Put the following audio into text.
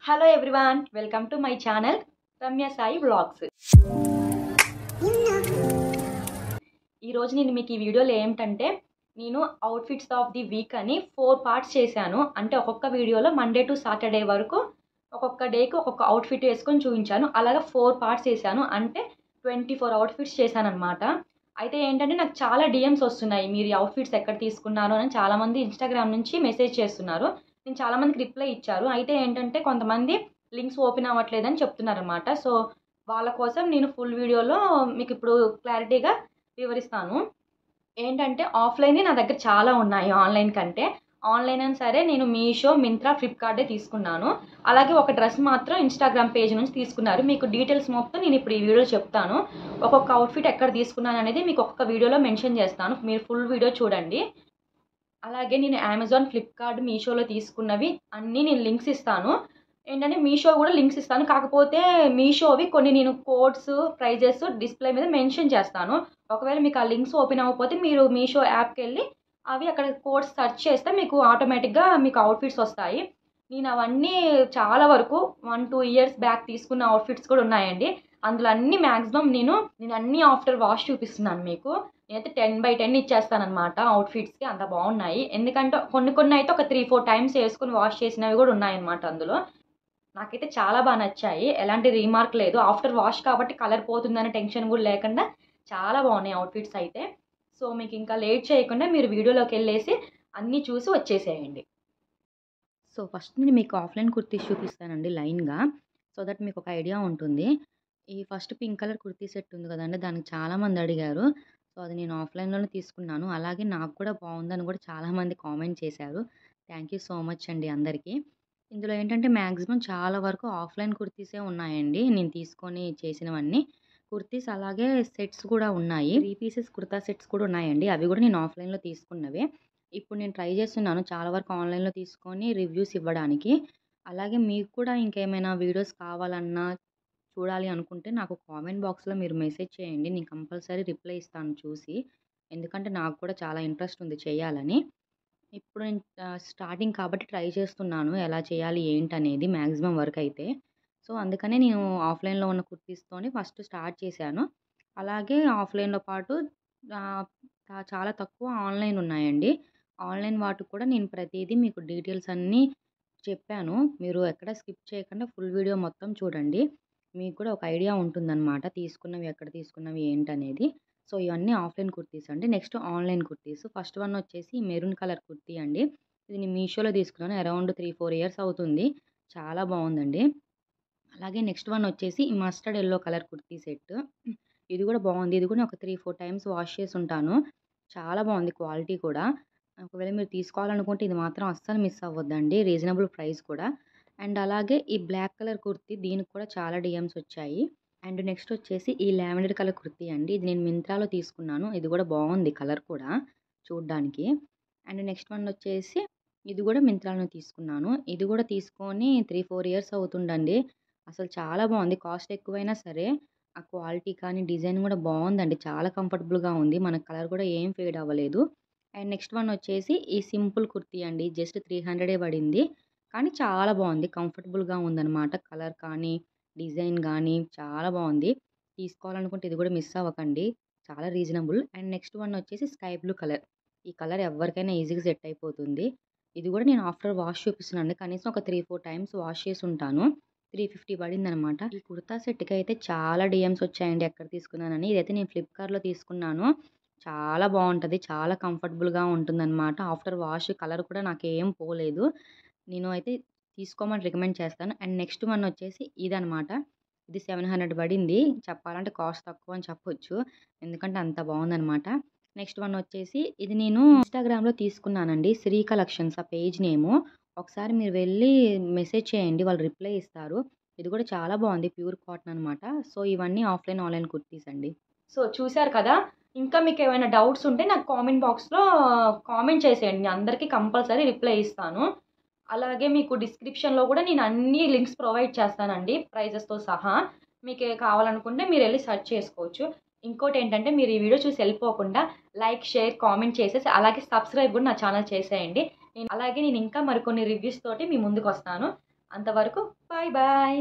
Hello everyone, welcome to my channel Ramya Sai vlogs. ఈరోజు నేను మీకు ఈ వీడియోలో ఏమిటంటే నేను అవుట్ఫిట్స్ ఆఫ్ ది వీక్ అని 4 పార్ట్స్ చేశాను. అంటే ఒక్కొక్క వీడియోలో మండే టు సాటర్డే వరకు ఒక్కొక్క డేకి ఒక్కొక్క అవుట్ఫిట్ వేసుకొని చూపించాను. అలాగా 4 పార్ట్స్ చేశాను. అంటే 24 అవుట్ఫిట్స్ చేశాను అనమాట. అయితే ఏంటంటే నాకు చాలా డిఎమ్స్ వస్తున్నాయి, మీరు ఈ అవుట్ఫిట్స్ ఎక్కడ తీసుకున్నారు అని. చాలామంది ఇన్స్టాగ్రామ్ నుంచి మెసేజ్ చేస్తున్నారు. నేను చాలామందికి రిప్లై ఇచ్చారు. అయితే ఏంటంటే కొంతమంది లింక్స్ ఓపెన్ అవ్వట్లేదని చెప్తున్నారనమాట. సో వాళ్ళ కోసం నేను ఫుల్ వీడియోలో మీకు ఇప్పుడు క్లారిటీగా వివరిస్తాను. ఏంటంటే ఆఫ్లైనే నా దగ్గర చాలా ఉన్నాయి ఆన్లైన్ కంటే. ఆన్లైన్ అయినా సరే నేను మీషో, మింత్రా, ఫ్లిప్కార్టే తీసుకున్నాను. అలాగే ఒక డ్రెస్ మాత్రం ఇన్స్టాగ్రామ్ పేజ్ నుంచి తీసుకున్నారు. మీకు డీటెయిల్స్ మొత్తం నేను ఇప్పుడు ఈ వీడియోలో చెప్తాను. ఒక్కొక్క అవుట్ఫిట్ ఎక్కడ తీసుకున్నాను అనేది మీకు ఒక్కొక్క వీడియోలో మెన్షన్ చేస్తాను. మీరు ఫుల్ వీడియో చూడండి. అలాగే నేను అమెజాన్, ఫ్లిప్కార్ట్, మీషోలో తీసుకున్నవి అన్నీ నేను లింక్స్ ఇస్తాను. ఏంటంటే మీషో కూడా లింక్స్ ఇస్తాను. కాకపోతే మీషోవి కొన్ని నేను కోడ్స్, ప్రైజెస్ డిస్ప్లే మీద మెన్షన్ చేస్తాను. ఒకవేళ మీకు ఆ లింక్స్ ఓపెన్ అవ్వకపోతే మీరు మీషో యాప్కి వెళ్ళి అవి అక్కడ కోడ్స్ సెర్చ్ చేస్తే మీకు ఆటోమేటిక్గా మీకు అవుట్ఫిట్స్ వస్తాయి. నేను అవన్నీ చాలా వరకు 1-2 ఇయర్స్ బ్యాక్ తీసుకున్న అవుట్ఫిట్స్ కూడా ఉన్నాయండి. అందులో అన్ని మ్యాక్సిమం నేను అన్నీ ఆఫ్టర్ వాష్ చూపిస్తున్నాను మీకు. నేనైతే 10/10 ఇచ్చేస్తానమాట అవుట్ఫిట్స్కి, అంత బాగున్నాయి. ఎందుకంటే కొన్ని అయితే ఒక 3-4 టైమ్స్ వేసుకుని వాష్ చేసినవి కూడా ఉన్నాయన్నమాట అందులో. నాకైతే చాలా బాగా నచ్చాయి, ఎలాంటి రీమార్క్ లేదు. ఆఫ్టర్ వాష్ కాబట్టి కలర్ పోతుందనే టెన్షన్ కూడా లేకుండా చాలా బాగున్నాయి అవుట్ఫిట్స్ అయితే. సో మీకు ఇంకా లేట్ చేయకుండా మీరు వీడియోలోకి వెళ్ళేసి అన్నీ చూసి వచ్చేసేయండి. సో ఫస్ట్ నేను మీకు ఆఫ్లైన్ కుర్తీస్ చూపిస్తానండి లైన్గా, సో దట్ మీకు ఒక ఐడియా ఉంటుంది. ఈ first pink colour kurti set ఉంది కదండి, దానికి చాలామంది అడిగారు. సో అది నేను ఆఫ్లైన్లోనే తీసుకున్నాను. అలాగే నాకు కూడా బాగుందని కూడా చాలామంది కామెంట్ చేశారు. థ్యాంక్ యూ సో మచ్ అండి అందరికీ. ఇందులో ఏంటంటే మ్యాక్సిమం చాలా వరకు ఆఫ్లైన్ కుర్తీసే ఉన్నాయండి నేను తీసుకొని చేసినవన్నీ. కుర్తీస్ అలాగే సెట్స్ కూడా ఉన్నాయి. 3 పీసెస్ కుర్తా సెట్స్ కూడా ఉన్నాయండి. అవి కూడా నేను ఆఫ్లైన్లో తీసుకున్నవే. ఇప్పుడు నేను ట్రై చేస్తున్నాను చాలా వరకు ఆన్లైన్లో తీసుకొని రివ్యూస్ ఇవ్వడానికి. అలాగే మీకు కూడా ఇంకేమైనా వీడియోస్ కావాలన్నా, చూడాలి అనుకుంటే నాకు కామెంట్ బాక్స్లో మీరు మెసేజ్ చేయండి. నేను కంపల్సరీ రిప్లై ఇస్తాను చూసి. ఎందుకంటే నాకు కూడా చాలా ఇంట్రెస్ట్ ఉంది చేయాలని. ఇప్పుడు నేను స్టార్టింగ్ కాబట్టి ట్రై చేస్తున్నాను ఎలా చేయాలి ఏంటనేది మ్యాక్సిమం వరకు అయితే. సో అందుకనే నేను ఆఫ్లైన్లో ఉన్న కుర్తీస్తోని ఫస్ట్ స్టార్ట్ చేశాను. అలాగే ఆఫ్లైన్లో పాటు చాలా తక్కువ ఆన్లైన్ ఉన్నాయండి. ఆన్లైన్ వాటికి కూడా నేను ప్రతిదీ మీకు డీటెయిల్స్ అన్నీ చెప్పాను. మీరు ఎక్కడ స్కిప్ చేయకుండా ఫుల్ వీడియో మొత్తం చూడండి. మీకు కూడా ఒక ఐడియా ఉంటుందన్నమాట తీసుకున్నవి ఎక్కడ తీసుకున్నవి ఏంటనేది. సో ఇవన్నీ ఆఫ్లైన్ కుర్తీస్ అండి. Next online kurtis. First one వచ్చేసి మెరూన్ కలర్ కుర్తీ అండి. ఇది నేను మీషోలో తీసుకున్నాను. అరౌండ్ 3-4 ఇయర్స్ అవుతుంది. చాలా బాగుందండి. అలాగే నెక్స్ట్ వన్ వచ్చేసి mustard yellow colour kurti set. ఇది కూడా బాగుంది. ఇది కూడా ఒక 3-4 టైమ్స్ వాష్ చేసి ఉంటాను. చాలా బాగుంది క్వాలిటీ కూడా. ఒకవేళ మీరు తీసుకోవాలనుకుంటే ఇది మాత్రం అస్సలు మిస్ అవ్వద్దండి. రీజనబుల్ ప్రైస్ కూడా. అండ్ అలాగే ఈ బ్లాక్ కలర్ కుర్తీ, దీనికి కూడా చాలా డిఎమ్స్ వచ్చాయి. అండ్ నెక్స్ట్ వచ్చేసి ఈ లావెండర్ కలర్ కుర్తీ అండి. ఇది నేను మింత్రాలో తీసుకున్నాను. ఇది కూడా బాగుంది కలర్ కూడా చూడ్డానికి. అండ్ నెక్స్ట్ వన్ వచ్చేసి ఇది కూడా మింత్రాలో తీసుకున్నాను. ఇది కూడా తీసుకొని 3-4 ఇయర్స్ అవుతుందండి. అసలు చాలా బాగుంది. కాస్ట్ ఎక్కువైనా సరే ఆ క్వాలిటీ కానీ డిజైన్ కూడా బాగుందండి. చాలా కంఫర్టబుల్గా ఉంది. మన కలర్ కూడా ఏం ఫేడ్ అవ్వలేదు. అండ్ నెక్స్ట్ వన్ వచ్చేసి ఈ సింపుల్ కుర్తీ అండి. జస్ట్ 300 పడింది. కానీ చాలా బాగుంది. కంఫర్టబుల్గా ఉందన్నమాట. కలర్ కానీ డిజైన్ కానీ చాలా బాగుంది. తీసుకోవాలనుకుంటే ఇది కూడా మిస్ అవ్వకండి. చాలా రీజనబుల్. అండ్ నెక్స్ట్ వన్ వచ్చేసి స్కై బ్లూ కలర్. ఈ కలర్ ఎవరికైనా ఈజీగా సెట్ అయిపోతుంది. ఇది కూడా నేను ఆఫ్టర్ వాష్ చూపిస్తున్నాను. కనీసం ఒక 3-4 టైమ్స్ వాష్ చేసి ఉంటాను. 350 పడిందనమాట. ఈ కుర్తా సెట్‌కి అయితే చాలా డిఎమ్స్ వచ్చాయండి ఎక్కడ తీసుకున్నానని. ఇదైతే నేను ఫ్లిప్‌కార్ట్‌లో తీసుకున్నాను. చాలా బాగుంటది. చాలా కంఫర్టబుల్‌గా ఉంటుందన్నమాట. ఆఫ్టర్ వాష్ కలర్ కూడా నాకేం పోలేదు. నేను అయితే తీసుకోమని రికమెండ్ చేస్తాను. అండ్ నెక్స్ట్ వన్ వచ్చేసి ఇదనమాట. ఇది 700 పడింది. చెప్పాలంటే కాస్ట్ తక్కువ అని చెప్పొచ్చు. ఎందుకంటే అంత బాగుందనమాట. నెక్స్ట్ వన్ వచ్చేసి ఇది నేను ఇన్‌స్టాగ్రామ్‌లో తీసుకున్నానండి. శ్రీ కలెక్షన్స్ ఆ పేజ్ నేము. ఒకసారి మీరు వెళ్ళి మెసేజ్ చేయండి. వాళ్ళు రిప్లై ఇస్తారు. ఇది కూడా చాలా బాగుంది. ప్యూర్ కాటన్ అనమాట. సో ఇవన్నీ ఆఫ్లైన్, ఆన్లైన్ కుర్తీస్ అండి. సో చూసారు కదా! ఇంకా మీకు ఏమైనా డౌట్స్ ఉంటే నాకు కామెంట్ బాక్స్‌లో కామెంట్ చేసేయండి. నేను అందరికీ కంపల్సరీ రిప్లై ఇస్తాను. అలాగే మీకు డిస్క్రిప్షన్‌లో కూడా నేను అన్ని లింక్స్ ప్రొవైడ్ చేస్తానండి ప్రైజెస్‌తో సహా. మీకు కావాలనుకుంటే మీరు వెళ్లి సెర్చ్ చేసుకోవచ్చు. ఇంకోటి ఏంటంటే మీరు ఈ వీడియో చూసి వెళ్ళిపోకుండా లైక్, షేర్, కామెంట్ చేసేసి అలాగే సబ్స్క్రైబ్ కూడా నా ఛానల్ చేసేయండి. అలాగే నేను ఇంకా మరికొన్ని రివ్యూస్ తోటి మీ ముందుకు వస్తాను. అంతవరకు బాయ్ బాయ్.